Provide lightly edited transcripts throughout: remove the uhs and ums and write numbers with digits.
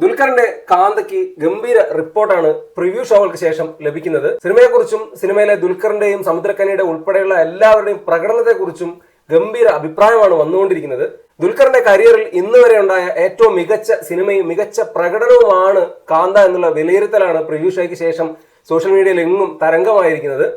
ദുൽഖറിന്റെ കാന്തയ്ക്ക് ഗംഭീര റിപ്പോർട്ടാണ് പ്രിവ്യൂ ഷോകൾക്ക് ശേഷം ലഭിക്കുന്നത്. സിനിമയെക്കുറിച്ചും സിനിമയിലെ ദുൽഖറിന്റെയും സമുദ്രക്കനിയുടെ ഉൾപ്പെടെയുള്ള എല്ലാവരുടെയും പ്രകടനത്തെക്കുറിച്ചും ഗംഭീര അഭിപ്രായമാണ് വന്നുകൊണ്ടിരിക്കുന്നത്. ദുൽഖറിന്റെ കരിയറിൽ ഇന്ന് വരെ ഉണ്ടായ ഏറ്റവും മികച്ച സിനിമയും മികച്ച പ്രകടനവുമാണ് കാന്ത എന്നുള്ള വിലയിരുത്തലാണ് പ്രിവ്യൂ ഷോയ്ക്ക് ശേഷം സോഷ്യൽ മീഡിയയിൽ എങ്ങും തരംഗമായിരിക്കുന്നത്.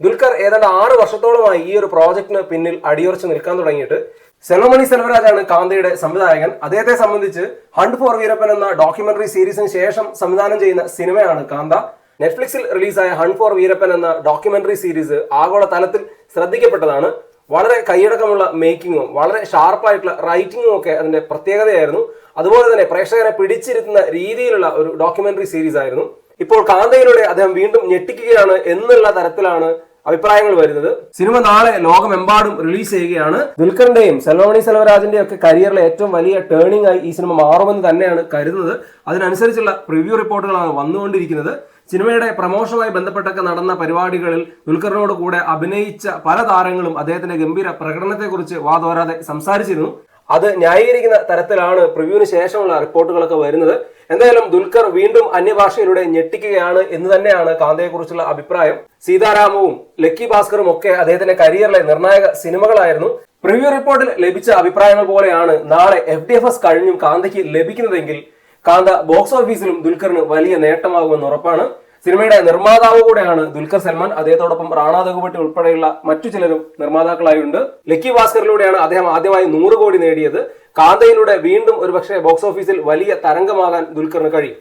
ദുൽഖർ ഏതാണ്ട് 6 വർഷത്തോളമായി ഈ ഒരു പ്രോജക്റ്റിന് പിന്നിൽ അടിയുറച്ച് നിൽക്കാൻ തുടങ്ങിയിട്ട്. സെൽവമണി സെൽവരാജാണ് കാന്തയുടെ സംവിധായകൻ. അദ്ദേഹത്തെ സംബന്ധിച്ച് ഹണ്ട് ഫോർ വീരപ്പൻ എന്ന ഡോക്യുമെന്ററി സീരീസിന് ശേഷം സംവിധാനം ചെയ്യുന്ന സിനിമയാണ് കാന്ത. നെറ്റ്ഫ്ലിക്സിൽ റിലീസായ ഹണ്ട് ഫോർ വീരപ്പൻ എന്ന ഡോക്യുമെന്ററി സീരീസ് ആഗോള തലത്തിൽ ശ്രദ്ധിക്കപ്പെട്ടതാണ്. വളരെ കൈയടക്കമുള്ള മേക്കിങ്ങും വളരെ ഷാർപ്പായിട്ടുള്ള റൈറ്റിങ്ങും ഒക്കെ അതിന്റെ പ്രത്യേകതയായിരുന്നു. അതുപോലെ തന്നെ പ്രേക്ഷകരെ പിടിച്ചിരുത്തുന്ന രീതിയിലുള്ള ഒരു ഡോക്യുമെന്ററി സീരീസ് ആയിരുന്നു. ഇപ്പോൾ കാന്തയിലൂടെ അദ്ദേഹം വീണ്ടും ഞെട്ടിക്കുകയാണ് എന്നുള്ള തരത്തിലാണ് അഭിപ്രായങ്ങൾ വരുന്നത്. സിനിമ നാളെ ലോകമെമ്പാടും റിലീസ് ചെയ്യുകയാണ്. ദുൽഖറിന്റെയും സെൽവമണി സെൽവരാജിന്റെയും ഒക്കെ കരിയറിലെ ഏറ്റവും വലിയ ടേണിംഗ് ആയി ഈ സിനിമ മാറുമെന്ന് തന്നെയാണ് കരുതുന്നത്. അതിനനുസരിച്ചുള്ള പ്രിവ്യൂ റിപ്പോർട്ടുകളാണ് വന്നുകൊണ്ടിരിക്കുന്നത്. സിനിമയുടെ പ്രമോഷനുമായി ബന്ധപ്പെട്ടൊക്കെ നടന്ന പരിപാടികളിൽ ദുൽഖറിനോട് കൂടെ അഭിനയിച്ച പല താരങ്ങളും അദ്ദേഹത്തിന്റെ ഗംഭീര പ്രകടനത്തെക്കുറിച്ച് വാതോരാതെ സംസാരിച്ചിരുന്നു. അത് ന്യായീകരിക്കുന്ന തരത്തിലാണ് പ്രിവ്യൂവിന് ശേഷമുള്ള റിപ്പോർട്ടുകളൊക്കെ വരുന്നത്. എന്തായാലും ദുൽഖർ വീണ്ടും അന്യഭാഷയിലൂടെ ഞെട്ടിക്കുകയാണ് എന്ന് തന്നെയാണ് കാന്തയെക്കുറിച്ചുള്ള അഭിപ്രായം. സീതാരാമവും ലക്കി ഭാസ്കറും ഒക്കെ അദ്ദേഹത്തിന്റെ കരിയറിലെ നിർണായക സിനിമകളായിരുന്നു. പ്രിവ്യൂ റിപ്പോർട്ടിൽ ലഭിച്ച അഭിപ്രായങ്ങൾ പോലെയാണ് നാളെ FDFS കഴിഞ്ഞും കാന്തയ്ക്ക് ലഭിക്കുന്നതെങ്കിൽ കാന്ത ബോക്സ് ഓഫീസിലും ദുൽഖറിന് വലിയ നേട്ടമാകുമെന്ന് ഉറപ്പാണ്. സിനിമയുടെ നിർമ്മാതാവ് കൂടെയാണ് ദുൽഖർ സൽമാൻ. അദ്ദേഹത്തോടൊപ്പം റാണ ദഗുപട്ടി ഉൾപ്പെടെയുള്ള മറ്റു ചിലരും നിർമ്മാതാക്കളായുണ്ട്. ലക്കി ഭാസ്കറിലൂടെയാണ് അദ്ദേഹം ആദ്യമായി 100 കോടി നേടിയത്. കാന്തയിലൂടെ വീണ്ടും ഒരുപക്ഷെ ബോക്സ് ഓഫീസിൽ വലിയ തരംഗമാകാൻ ദുൽഖറിന് കഴിയും.